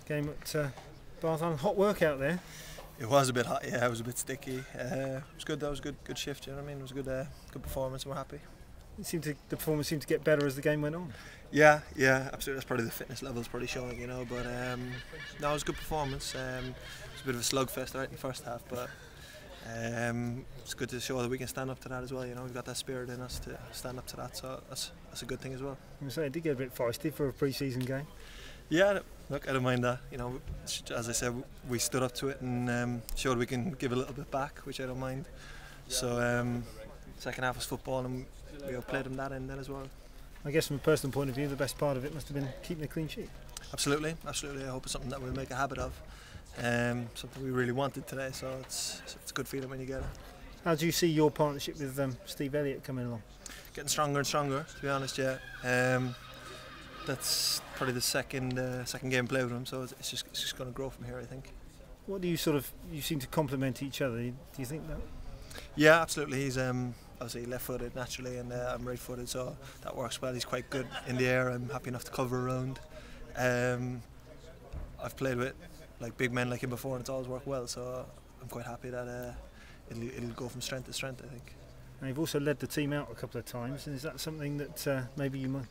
game at Bath Island. Hot work out there. It was a bit hot, yeah. It was a bit sticky. It was good. That was a good shift. You know what I mean? It was a good performance, and we're happy. The performance seemed to get better as the game went on. Yeah, absolutely. That's probably the fitness levels probably showing, you know. But no, it was a good performance. It was a bit of a slugfest right in the first half, but it's good to show that we can stand up to that as well. You know, we've got that spirit in us to stand up to that, so that's a good thing as well. It did get a bit feisty for a pre-season game. Yeah, look, I don't mind that. You know, as I said, we stood up to it and showed we can give a little bit back, which I don't mind. So second half was football, and we played them that end then as well. I guess from a personal point of view, the best part of it must have been keeping a clean sheet. Absolutely. I hope it's something that we'll make a habit of. Something we really wanted today, so it's a good feeling when you get it. How do you see your partnership with Steve Elliott coming along? Getting stronger and stronger, to be honest. Yeah, that's probably the second game played with him, so it's just going to grow from here, I think. What do you you seem to complement each other? Do you think that? Yeah, absolutely. He's obviously left-footed naturally, and I'm right-footed, so that works well. He's quite good in the air. I'm happy enough to cover around. I've played with big men like him before, and it's always worked well. So I'm quite happy that it'll go from strength to strength, I think. And you've also led the team out a couple of times, and is that something that maybe you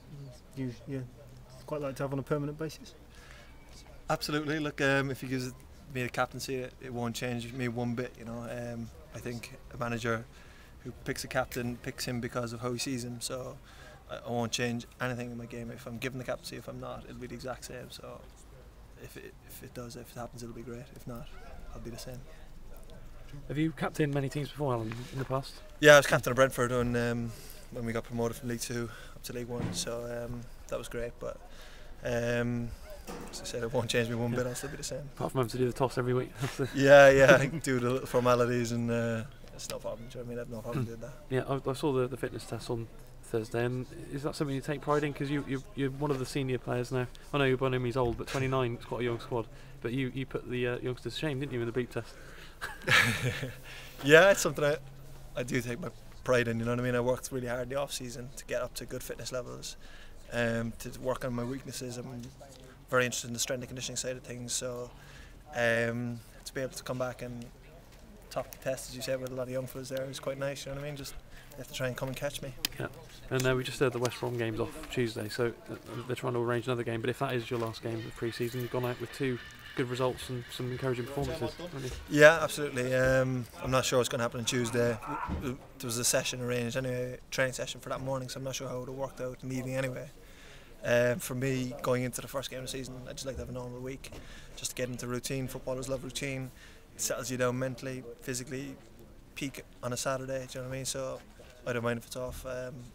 quite like to have on a permanent basis? Absolutely. Look, if he gives me the captaincy, it won't change me one bit. You know, I think a manager who picks a captain picks him because of how he sees him. So I won't change anything in my game. If I'm given the captaincy, if I'm not, it'll be the exact same. So if it happens, it'll be great. If not, I'll be the same. Have you captained many teams before, Alan, in the past? Yeah, I was captain of Brentford when we got promoted from League 2 up to League 1. So that was great. But as I said, it won't change me one bit. I'll still be the same. Apart from having to do the toss every week. yeah, I do the little formalities, and it's no problem. Do you know what I mean? I have no problem doing that. Yeah, I saw the fitness test on Thursday, and is that something you take pride in? Because you're one of the senior players now. I know you're by no means old, but 29 is quite a young squad. But you put the youngsters to shame, didn't you, in the beep test? Yeah, it's something I do take my pride in. You know what I mean? I worked really hard in the off season to get up to good fitness levels, to work on my weaknesses. I'm very interested in the strength and conditioning side of things. So to be able to come back and top the test, as you said, with a lot of young fellas there is quite nice. You know what I mean? Just they have to try and come and catch me. Yeah, and we just heard the West Brom game's off Tuesday, so they're trying to arrange another game. But if that is your last game of pre-season, you've gone out with 2 good results and some encouraging performances, haven't you? Yeah, absolutely. I'm not sure what's going to happen on Tuesday. There was a session arranged anyway, training session for that morning, so I'm not sure how it would have worked out in the evening anyway. For me, going into the first game of the season, I just like to have a normal week, just to get into routine. Footballers love routine. It settles you down mentally, physically. Peak on a Saturday, do you know what I mean? So I don't mind if it's off.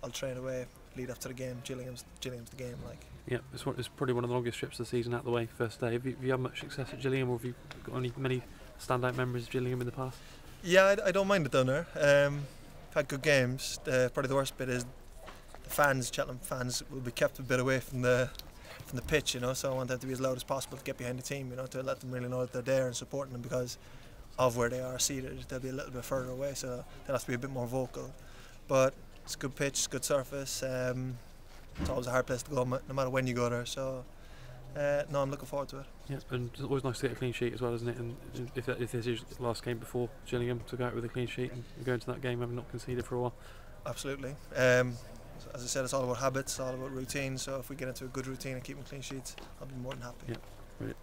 I'll train away, lead up to the game. Gillingham's the game, like. Yeah, it's probably one of the longest trips of the season out the way. First day. Have you had much success at Gillingham, or have you got many standout memories of Gillingham in the past? Yeah, I don't mind it down there. I've had good games. Probably the worst bit is the fans. Cheltenham fans will be kept a bit away from the pitch, you know. So I want them to be as loud as possible to get behind the team, you know, to let them really know that they're there and supporting them because of where they are seated. They'll be a little bit further away, so they'll have to be a bit more vocal. But it's a good pitch, it's a good surface. It's always a hard place to go, no matter when you go there. So, no, I'm looking forward to it. Yeah, and it's always nice to get a clean sheet as well, isn't it? And if this is your last game before Gillingham, to go out with a clean sheet and go into that game having not conceded for a while. Absolutely. As I said, it's all about habits, it's all about routine. So if we get into a good routine and keeping clean sheets, I'll be more than happy. Yeah, brilliant.